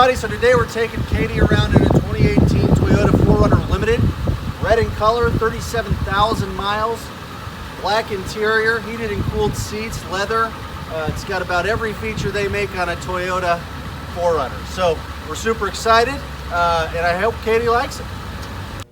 everybody. So today we're taking Katy around in a 2018 Toyota 4Runner Limited. Red in color, 37,000 miles. Black interior, heated and cooled seats, leather. It's got about every feature they make on a Toyota 4Runner. So we're super excited, and I hope Katy likes it.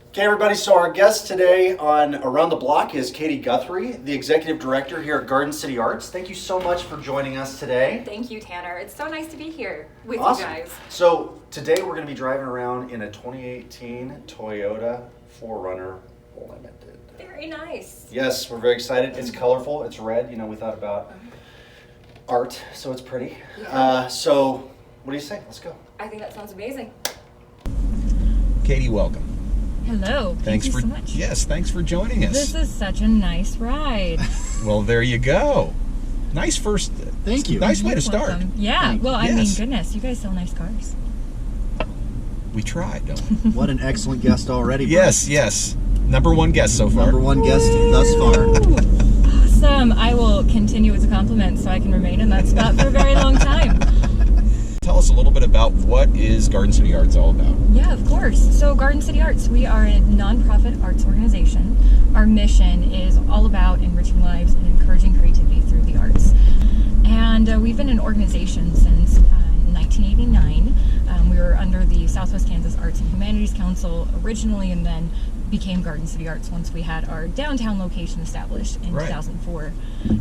Okay, everybody, so our guest today on Around the Block is Katy Guthrie, the Executive Director here at Garden City Arts. Thank you so much for joining us today. Thank you, Tanner. It's so nice to be here with Awesome. you guys. So today we're going to be driving around in a 2018 Toyota 4Runner Limited. Very nice. Yes, we're very excited. It's colorful. It's red. You know, we thought about art, so it's pretty. Yeah. So what do you say? Let's go. I think that sounds amazing. Katy, welcome. Hello. Thank you so much. Yes, thanks for joining us. This is such a nice ride. Well, there you go. Nice first. Thank you. Nice way to start. Welcome. Yeah. Well, I mean, Yes. goodness, you guys sell nice cars. We tried, don't we? What an excellent guest already. Yes, yes. Number one guest so far. Number one guest thus far. Awesome. I will continue as a compliment so I can remain in that spot for a very long time. Tell us a little bit about what is Garden City Arts all about. Yeah, of course. So Garden City Arts, we are a nonprofit arts organization. Our mission is all about enriching lives and encouraging creativity through the arts. And we've been an organization since 1989. We were under the Southwest Kansas Arts and Humanities Council originally, and then became Garden City Arts once we had our downtown location established in 2004.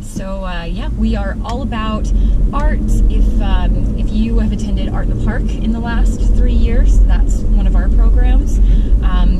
So yeah, we are all about art. If you have attended Art in the Park in the last 3 years, that's one of our programs.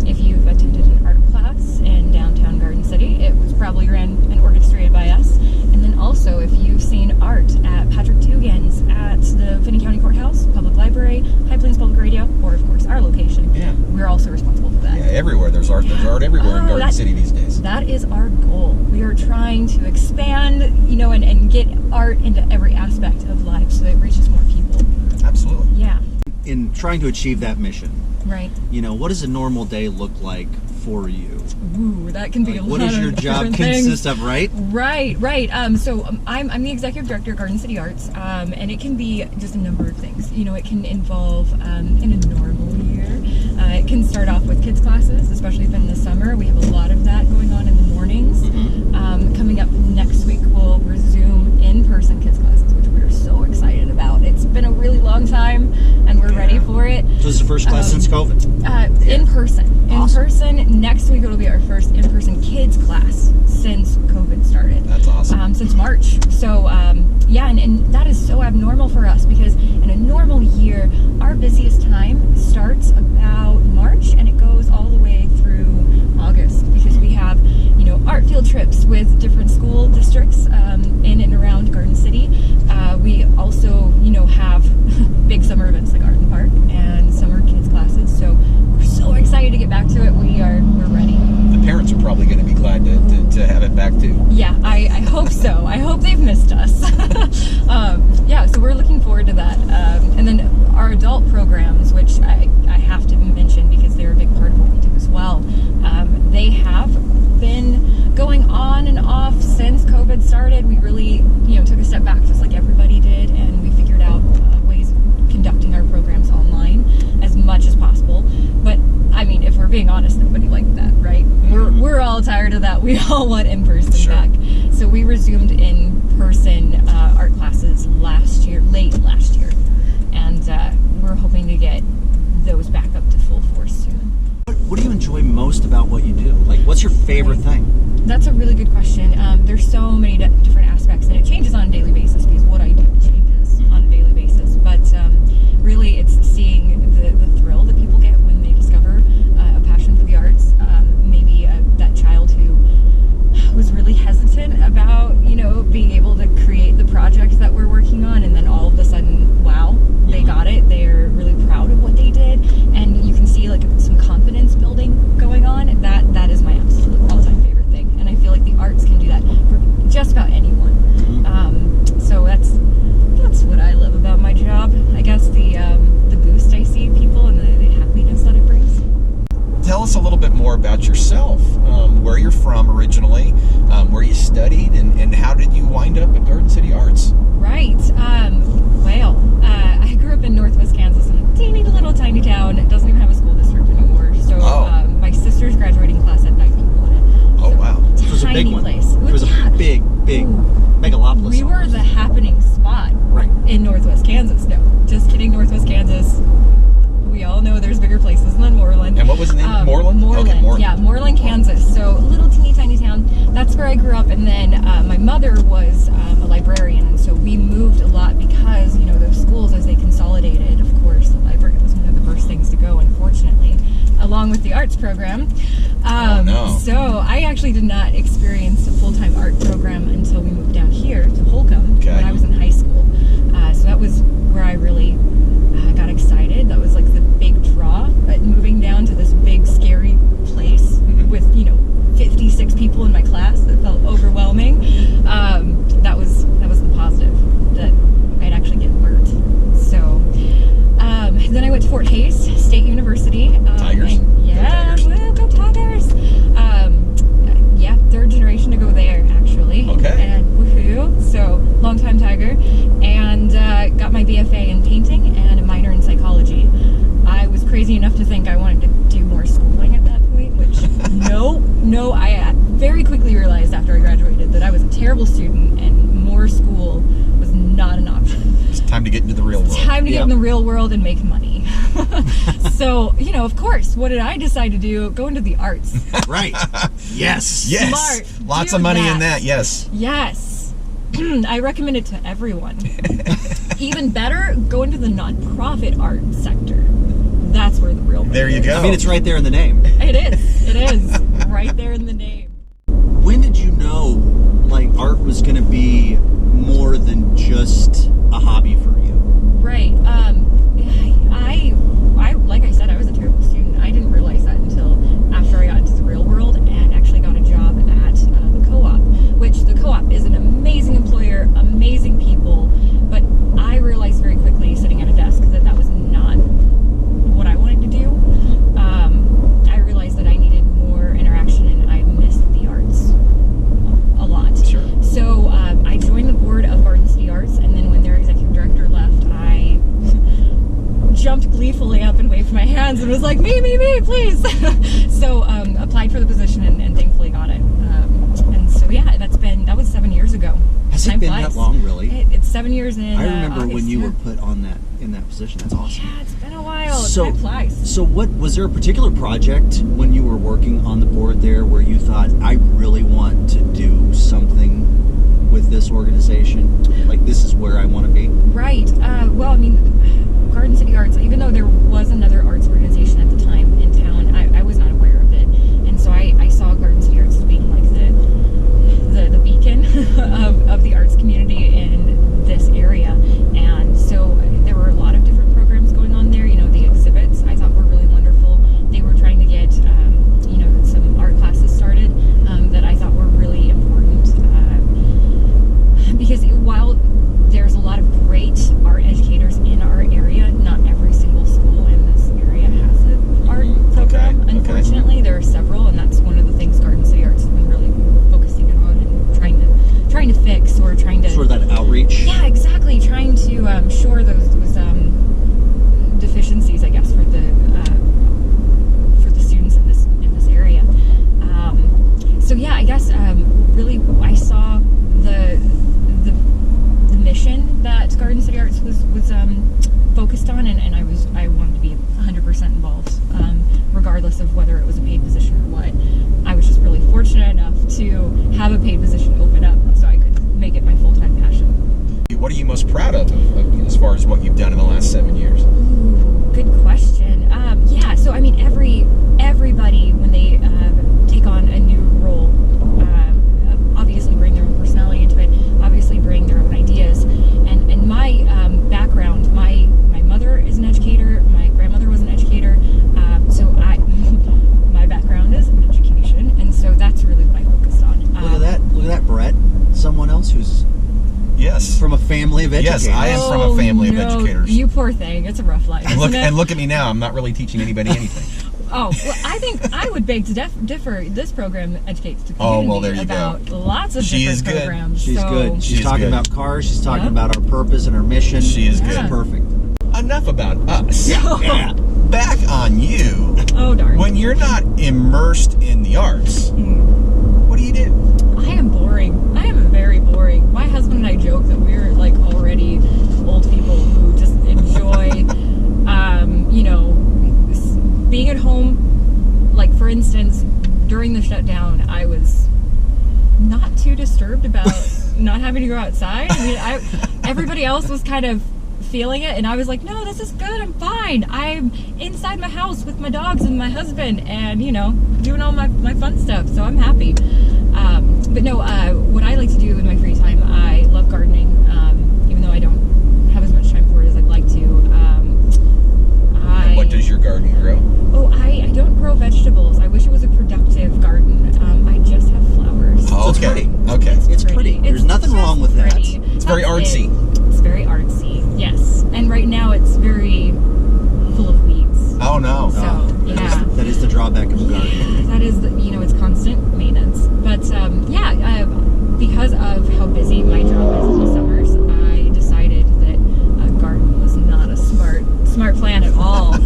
If you've attended an art class in downtown Garden City, it was probably ran and orchestrated by us. And then also, if you've seen art at Patrick Dugan's, at the Finney County Courthouse, Public Library, High Plains Public Radio, or of course our location, we're also responsible for that. Yeah, everywhere there's art. There's art everywhere in Garden City these days. That is our goal. We are trying to expand, you know, and get art into every aspect of life so that it reaches more people. Absolutely. Yeah. In trying to achieve that mission, Right. you know, what does a normal day look like for you? Ooh, that can be a lot What does your of job different things. consist of, right? Right. So I'm the executive director of Garden City Arts, and it can be just a number of things. You know, it can involve, in a normal year, it can start off with kids classes, especially if in the summer. We have a lot of that going on in the mornings. Coming up next week, we'll resume in-person kids classes, which we're so excited about. It's been a really long time, and we're ready for it. So this is the first class since COVID? In person. Awesome. In person. Next week it'll be our first in-person kids class since COVID started. That's awesome. Since March. So yeah, and that is so abnormal for us because in a normal year, our busiest time starts about March and it goes all the way through August because we have, you know, art field trips with different school districts in and around Garden City. We also, you know, have big summer events like Art in the Park and summer kids classes. So we're so excited to get back to it. We're ready. The parents are probably going to be glad to have it back too. Yeah, I hope so. I hope they've missed us. Yeah, so we're looking forward to that. And then our adult programs, which I have to mention because they're a big part of what we do as well. They have been going on and off since COVID started. We really, you know, took a step back just like everybody did, and we figured out ways of conducting our programs online as much as possible. But I mean, if we're being honest, nobody liked that, right? We're all tired of that. We all want in-person back. So we resumed in-person art classes late last year, and we're hoping to get those back up to full force soon. What do you enjoy most about what you do? Like, what's your favorite thing? That's a really good question. There's so many different aspects, and it changes on a daily basis because what I do changes on a daily basis. But really, it's seeing the thrill that people get when they discover a passion for the arts. Maybe that child who was really hesitant about, you know, being able to create the project that we're working on, and then all of a sudden, wow, they got it. They're really proud of what they did, and you can see like some confidence building going on. That is my absolute all-time favorite thing, and I feel like the arts can do that for just about anyone. So that's what I love about my job. I guess the boost I see people and the happiness that it brings. Tell us a little bit more about yourself, where you're from originally, where you studied, and how did you wind up at Garden City Arts? Right. Well, I grew up in Northwest Kansas, and teeny little tiny town. It doesn't even have a school district anymore. So my sister's graduating class had 9 people in it. Oh, So, wow. It was a big one. place. It was a big megalopolis. We were the happening spot Right. in Northwest Kansas. No, just kidding. Northwest Kansas. We all know there's bigger places than Moreland. And what was the name? Moreland? Moreland. Okay, Moreland. Yeah, Moreland, Kansas. So a little teeny tiny town. That's where I grew up. And then my mother was a librarian, and so we moved a lot because those schools, as they consolidated, of course, the library was one of the first things to go, unfortunately, along with the arts program. No. So I actually did not experience a full-time art program until we moved down here to Holcomb when I was in high school. So that was where I really got excited. That was like the big draw. But moving down to this big, scary place with 56 people in my class, that felt overwhelming. That was the positive, that I'd actually get burnt. So then I went to Fort Hays State University. Tigers. Yeah, go Tigers. Yeah, 3rd generation to go there, actually. Okay. And woohoo! So long time Tiger, and got my BFA in painting and a minor in psychology. I was crazy enough to think I wanted to do more schooling at that point, which no, I very quickly realized after I graduated that I was a terrible student and more school was not an option. It's time to get into the real world. Time to get in the real world and make money. So, of course, what did I decide to do? Go into the arts. Right. Yes. Yes. Smart. Lots Do of money in that. that, yes. Yes. I recommend it to everyone. Even better, go into the nonprofit art sector. That's where the real money There you is. go. I mean, it's right there in the name. It is. Right there in the name. When did you know, art was going to be more than just a hobby for you? Right. I like I said, I was a terrible student. I didn't realize that until after I got into the real world and actually got a job at the co-op, which the co-op is an amazing employer, amazing people, but I realized very quickly sitting at a desk that was not what I wanted to do. I realized that I needed more interaction and I missed the arts a lot. Sure. So I joined the board of Garden City Arts, and then when their executive director left, I jumped gleefully up and waved my hands and was like, me, please. So applied for the position and thankfully got it. And so yeah, that was 7 years ago. Has Time it been flies. that long, really? It's 7 years in. I remember August, when you yeah. were put on in that position. That's awesome. Yeah, it's been a while. So- Time flies. So what was there a particular project when you were working on the board there where you thought, I really want to do something with this organization? Like, this is where I want to be? Right. Well, I mean, Garden City Arts, even though there was another arts organization at the time in town, I was not aware of it. And so I saw Garden City Arts as being like the beacon of the arts community in this area. And so there were a lot of different programs going on there. The exhibits I thought were really wonderful. They were trying to get, some art classes started that I thought were really important. Because while there's a lot of great art educators in our area, not every single school in this area has an art program. Okay. Unfortunately, there are several, and that's one of the things Garden City Arts has been really focusing on and trying to fix, or trying to Sort of that outreach? Yeah, exactly. Trying to shore those deficiencies, I guess, for the students in this area. So yeah, I guess really I saw the mission that Garden City Arts was focused on, and I wanted to be 100% involved, regardless of whether it was a paid position or what. I was just really fortunate enough to have a paid position open up so I could make it my full-time passion. What are you most proud of as far as what you've done in the last 7 years? Ooh, good question. Yeah, so I mean, everybody when they take on a new role, obviously bring their own personality into it, obviously bring their own ideas. And my background, my mother is an educator, my grandmother was an educator, so my background is education, and so that's really what I focused on. Look at that, Brett. Someone else who's Yes. from a family of educators. Yes, I am from a family of educators. You poor thing. It's a rough life. And look at me now. I'm not really teaching anybody anything. Oh, well, I think I would beg to differ. This program educates the community Oh, well, there you about go. lots of She different is good. programs. She's so, good. She's She's talking good. about cars. She's talking Yeah. about our purpose and our mission. She is It's good. perfect. enough about us. Yeah. Back on you. Oh, darn. When you're not immersed in the arts, what do you do? I am boring. I am very boring. My husband and I joke that we're like already old people who just enjoy, being at home. Like, for instance, during the shutdown, I was not too disturbed about not having to go outside. I mean, everybody else was kind of feeling it, and I was like, no, this is good, I'm fine. I'm inside my house with my dogs and my husband and, doing all my fun stuff, so I'm happy. But no, what I like to do in my free time, I love gardening, even though I don't have as much time for it as I'd like to. And what does your garden grow? Oh, I don't grow vegetables. I wish it was a productive garden. I just have flowers. Oh, It's okay. pretty. Okay. It's pretty. There's nothing wrong with that. It's very artsy. It's very artsy, yes. And right now it's very full of weeds. Oh, no. So, yeah. That is the drawback of the garden. That is, it's constant maintenance. But, because of how busy my job is in the summers, I decided that a garden was not a smart plan at all.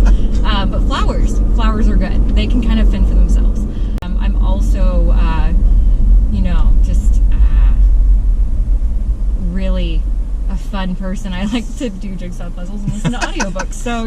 But flowers are good. They can kind of fend for themselves. I'm also, really a fun person. I like to do jigsaw puzzles and listen to audiobooks. So,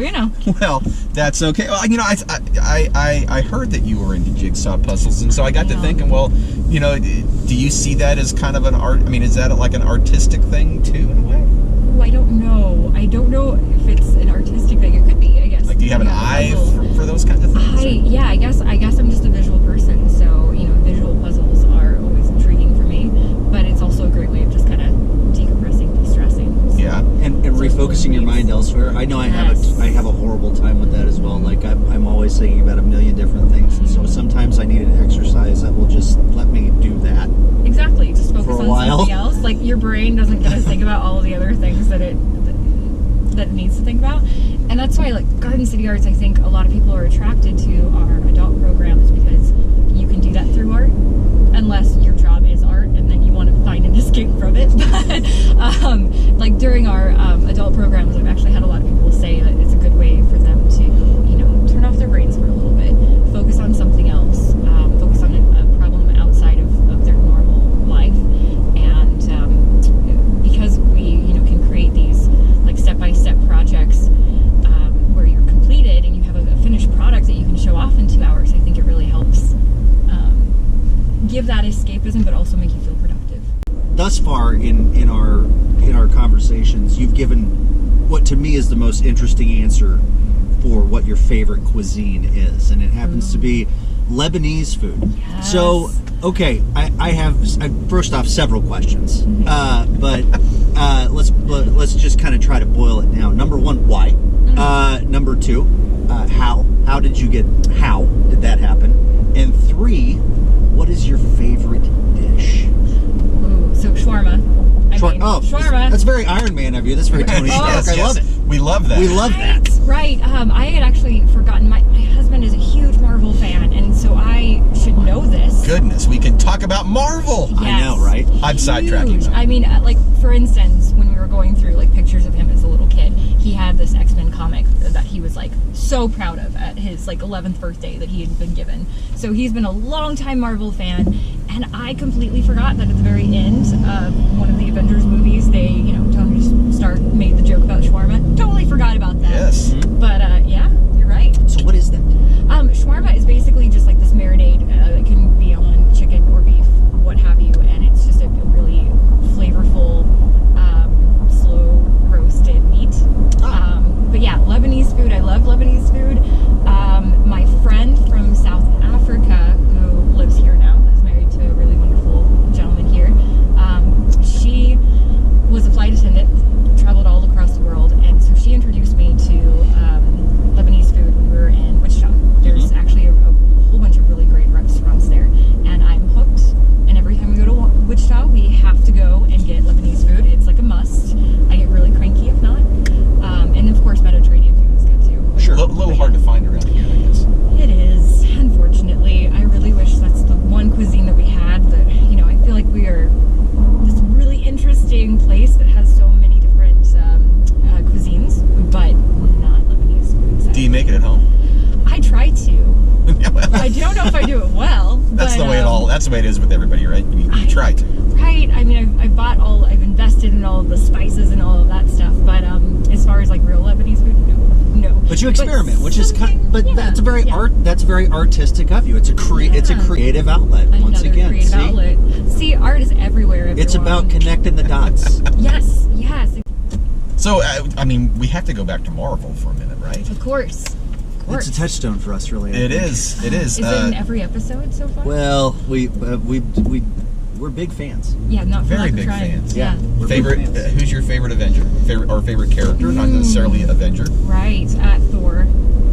Well, that's okay. Well, I heard that you were into jigsaw puzzles, and so I got to thinking, well, do you see that as kind of an art? I mean, is that like an artistic thing too, in a way? Oh, I don't know. I don't know if it's an artistic thing. It could be, I guess. Like, do you have an eye for those kinds of things? I guess I'm just a visual person. So, visual puzzles are always intriguing for me. But it's also a great way of just kind of decompressing, de-stressing. So. Yeah. And refocusing your mind elsewhere. I know I have a horrible time with that as well. Like, I'm always thinking about a million different things. And so sometimes I need an exercise that will just let me do that. Exactly. Just focus For a on while. something else. Like, your brain doesn't get to think about all of the other things that it needs to think about. And that's why, like, Garden City Arts, I think a lot of people are attracted to our adult programs because you can do that through art, unless your job is art and then you want to find an escape from it. But like, during our adult programs, I've actually had a lot of people say that it's a good way for them to turn off their brains for a little bit, focus on something else, focus on a problem outside of their normal life. And because we can create these like step-by-step projects where you're completed and you have a finished product that you can show off in 2 hours, I think it really helps give that escapism, but also make you feel productive. Thus far in our conversations, you've given what to me is the most interesting answer for what your favorite cuisine is, and it happens to be Lebanese food. Yes. So, okay, I have first off several questions, but let's just kind of try to boil it down. Number one, why? Number two, how did that happen? And three, what is your favorite dish? Ooh, so shawarma. Shawarma. That's very Iron Man of you. That's very Tony Stark. I love it. We love that. We love that. Right. I had actually forgotten. My husband is a huge Marvel fan, and so I should know this. Goodness, we can talk about Marvel. Yes. I know, right? I'm sidetracking Huge. though. I mean, like, for instance, when we were going through like pictures of him as a little kid, he had this X-Men comic that he was like so proud of at his like 11th birthday that he had been given. So he's been a long-time Marvel fan, and I completely forgot that at the very end of one of the Avengers movies, they, Tony Stark made the joke about shawarma. Totally forgot about that. Yes. But yeah, you're right. So what is that? Shawarma is basically just like this marinade that can be on chicken or beef, what have you, and it's just a really flavorful, slow roasted meat. But yeah, Lebanese food. I love Lebanese food. My friend from South Africa who lives here now is married to a really wonderful gentleman here. She was a flight attendant, traveled all across the world, and so she introduced me to Lebanese food when we were in Wichita. There's actually a whole bunch of really great that's the way it is with everybody, right? You try to. Right. I mean, I've invested in all of the spices and all of that stuff. But as far as like real Lebanese food, no. But you experiment, which is that's very That's very artistic of you. It's a creative outlet. Once again, creative outlet. See, art is everywhere. Everyone. It's about connecting the dots. Yes. So, I mean, we have to go back to Marvel for a minute, right? Of course. It's a touchstone for us, really. It is. Is it in every episode so far? Well, we're big fans. Yeah, not very big trying. fans. Yeah. Favorite? Who's your favorite Avenger? Favorite character? Not necessarily Avenger. Right. Thor.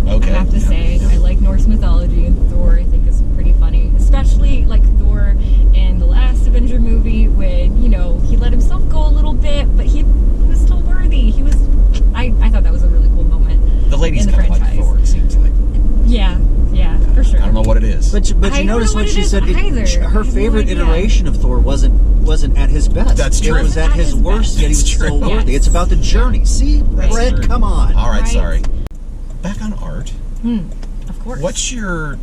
Okay. I have to say, I like Norse mythology, and Thor I think is pretty funny. Especially like Thor in the last Avenger movie when, he let himself go a little bit, but he was still worthy. I thought that was a really cool moment. The ladies in the kind of like Thor, it seems like. Yeah, for sure. I don't know what it is. But you notice what she said. Her favorite no iteration of Thor wasn't at his best. That's true. It was at his worst, yet he was still worthy. It's about the journey. See, Brett, come on. All right, Right. sorry. Back on art. Of course. What's your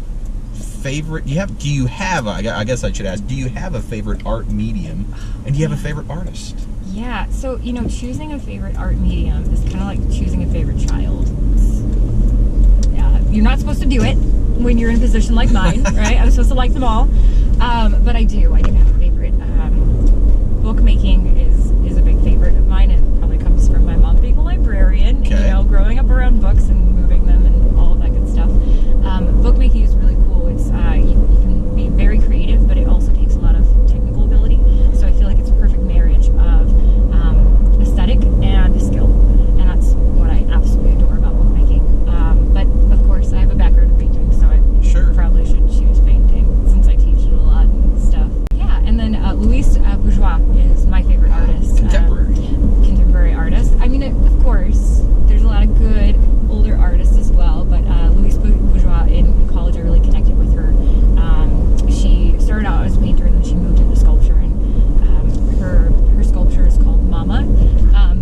favorite? Do you have? I guess I should ask. Do you have a favorite art medium? And do you have a favorite artist? Yeah. So choosing a favorite art medium is kind of like choosing a favorite child. You're not supposed to do it when you're in a position like mine, right? I'm supposed to like them all, but I do have a favorite. Bookmaking is a big favorite of mine. It probably comes from my mom being a librarian, Okay. and growing up around books and moving them and all of that good stuff. Bookmaking is really cool. It's you can be very creative, but it also takes a lot of technical ability. So I feel like it's a perfect marriage of aesthetic and skill, and that's what I absolutely adore about bookmaking. But of course, I have a background in painting, so I probably should choose painting since I teach it a lot and stuff. Yeah, and then Louise Bourgeois is my favorite artist. Contemporary artist. I mean, of course, there's a lot of good older artists as well, but Louise Bourgeois in college, I really connected with her. She started out as a painter, and then she moved into sculpture, and her sculpture is called Mama,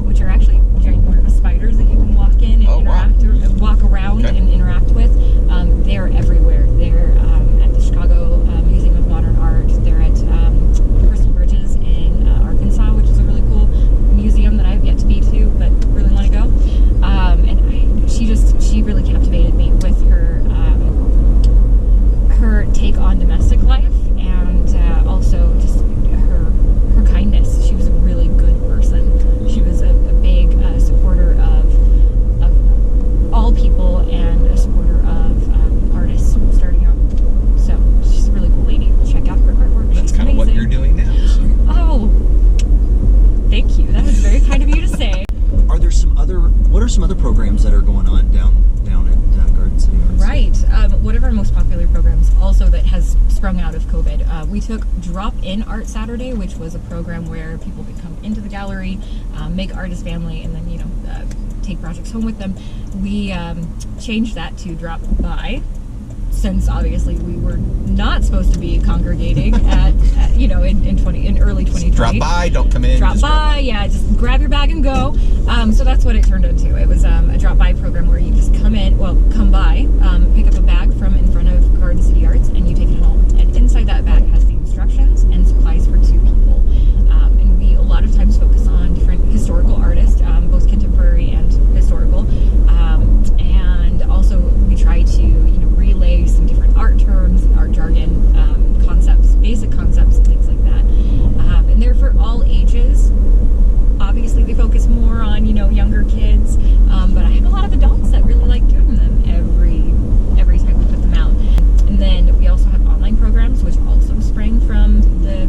which are actually ginormous spiders that you can walk in and walk around and interact with. They're everywhere. They're at the Chicago Museum of Modern Art. They're at Crystal Bridges in Arkansas, which is a really cool museum that I've yet to be to, but really want to go. And she really captivated me with her take on domestic life, and also just her kindness. She was a really good person. She was a big supporter of all people and a supporter of artists starting out. So she's a really cool lady. Check out her artwork. That's kind of what you're doing now. So. Oh, thank you. That was very kind of you to say. What are some other programs that are going on down at Garden City Arts? Right. One of our most popular programs also that has sprung out of COVID, we took Drop-In Art Saturday, which was a program where people could come into the gallery, make art as family, and then, take projects home with them. We changed that to Drop By, since obviously we were not supposed to be congregating in early 2020. Drop by, don't come in. Drop by, just grab your bag and go. So that's what it turned into. It was a drop by program where you just come by, pick up a bag from in front of Garden City Arts, and you take it home. And inside that bag has the instructions and supplies for 2 people. And we a lot of times focus on different historical artists, both contemporary and historical. And also we try to relay some different art terms, art jargon, concepts, basic concepts, and things like that. And they're for all ages. Obviously, they focus more on younger kids, but I have a lot of adults that really like doing them every time we put them out. And then we also have online programs, which also sprang from the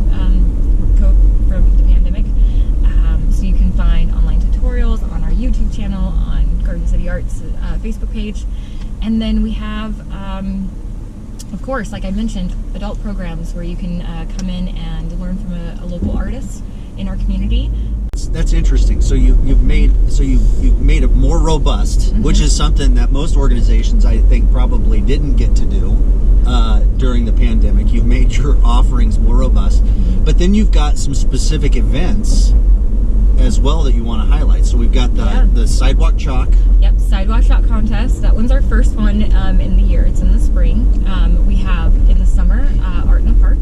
pandemic. So you can find online tutorials on our YouTube channel, on Garden City Arts Facebook page. And then we have, of course, like I mentioned, adult programs where you can come in and learn from a local artist in our community. That's interesting. So you've made it more robust, which is something that most organizations, I think, probably didn't get to do during the pandemic. You've made your offerings more robust, but then you've got some specific events as well that you want to highlight. So we've got the Sidewalk Chalk. Yep, Sidewalk Chalk contest. That one's our first one in the year. It's in the spring. We have in the summer Art in the Park,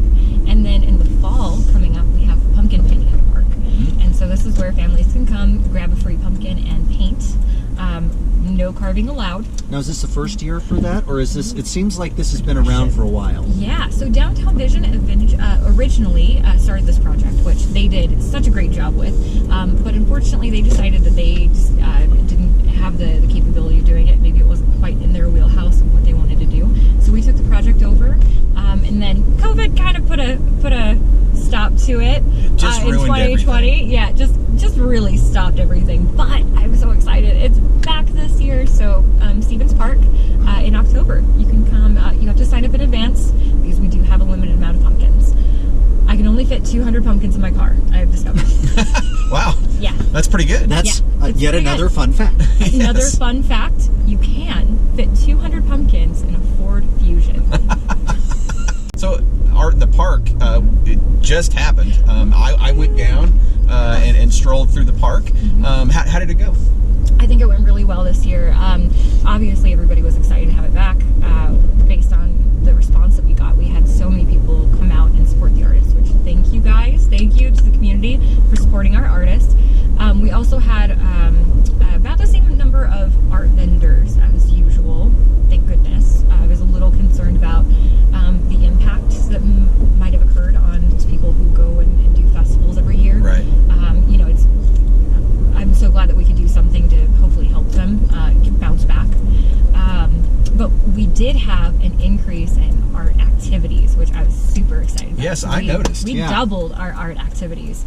carving allowed. Now, is this the first year for that, or is this? It seems like this has been around for a while. Yeah, so Downtown Vision originally started this project, which they did such a great job with. But unfortunately, they decided that they just, didn't have the capability of doing it. Maybe it wasn't quite in their wheelhouse of what they wanted to do. So we took the project over, and then COVID kind of put a stop to it. Just in ruined 2020. everything. Yeah, just really stopped everything. But I'm so excited. It's back this year. So Stevens Park in October. You can come. You have to sign up in advance because we do have a limited amount of pumpkins. I can only fit 200 pumpkins in my car, I have discovered. Wow. Yeah. That's pretty good. That's it's yet pretty another good. fun fact. Another Yes. fun fact, you can fit 200 pumpkins in a Ford Fusion. So, the park, it just happened. I went down and strolled through the park. How did it go? I think it went really well this year. Obviously, everybody was excited to have it back based on the response that we got. We had so many people come out and support the artists, which thank you guys. Thank you to the community for supporting our artists. We also had about the same number of art vendors as usual. Thank goodness. I was a little concerned about the impact that might have occurred on those people who go and do festivals every year. Right. I'm so glad that we could do something to hopefully help them bounce back. But we did have an increase in art activities, which I was super excited about. Yes, I noticed. We Yeah. doubled our art activities.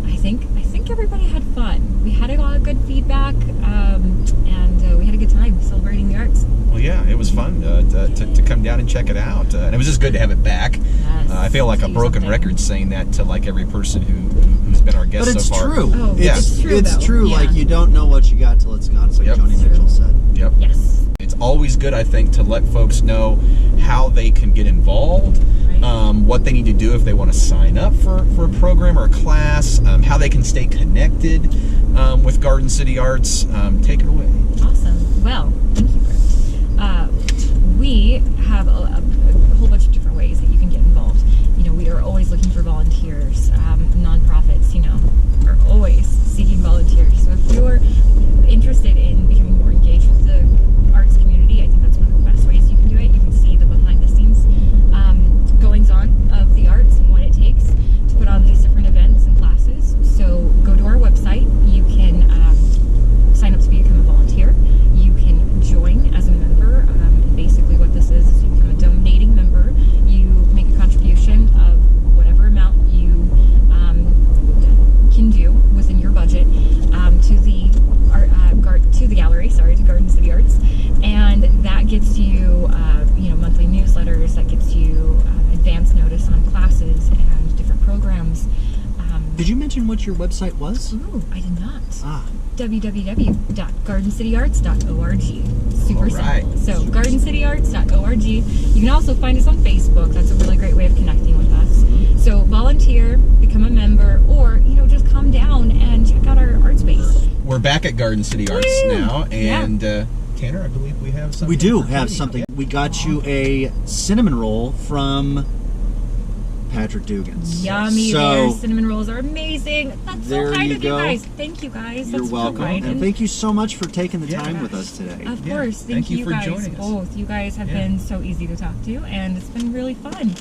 I think everybody had fun. We had a lot of good feedback, and we had a good time celebrating the arts. Well, yeah, it was fun to come down and check it out. And it was just good to have it back. Yes. I feel like a Do broken something. record saying that to like every person who's been our guest But it's so far. true. Oh, Yeah. it's true. It's though. true. Yeah. Like, you don't know what you got till it's gone. It's like Yep. Joni It's Mitchell true. said. Yep. Yes. It's always good, I think, to let folks know how they can get involved, Right. what they need to do if they want to sign up for a program or a class, how they can stay connected with Garden City Arts. Take it away. Awesome. Well, thank you, Brett. We have a whole bunch of different ways that you can get involved. We are always looking for volunteers. Nonprofits, are always seeking volunteers. So if you're interested in becoming more engaged with the arts community, I think that's one of the best ways you can do it. You can see the behind-the-scenes goings-on of the arts and what it takes to put on these different events and classes. So go to our website. You can sign up to become a volunteer. You can join as a member. And basically what this is you become a donating member. You make a contribution of whatever amount you can do within your budget to the gallery, to Garden City Arts, and that gets you monthly newsletters, that gets you advance notice on classes and different programs. Did you mention what your website was? Ooh, I did not. www.gardencityarts.org. Super All right. simple. So gardencityarts.org. You can also find us on Facebook. That's a really great way of connecting with us. So volunteer, become a member, or just come down and check out our art space. We're back at Garden City Arts Woo! now, and Tanner, I believe we have something. We do for have Katy. something. We got you a cinnamon roll from Patrick Dugan's. Yummy. So, Their cinnamon rolls are amazing. That's so there kind you of you go. guys. Thank you guys. You're That's welcome. So kind. And thank you so much for taking the time Yes. with us today. Of Yeah. course. Thank you you for guys joining us. both. You guys have Yeah. been so easy to talk to, and it's been really fun.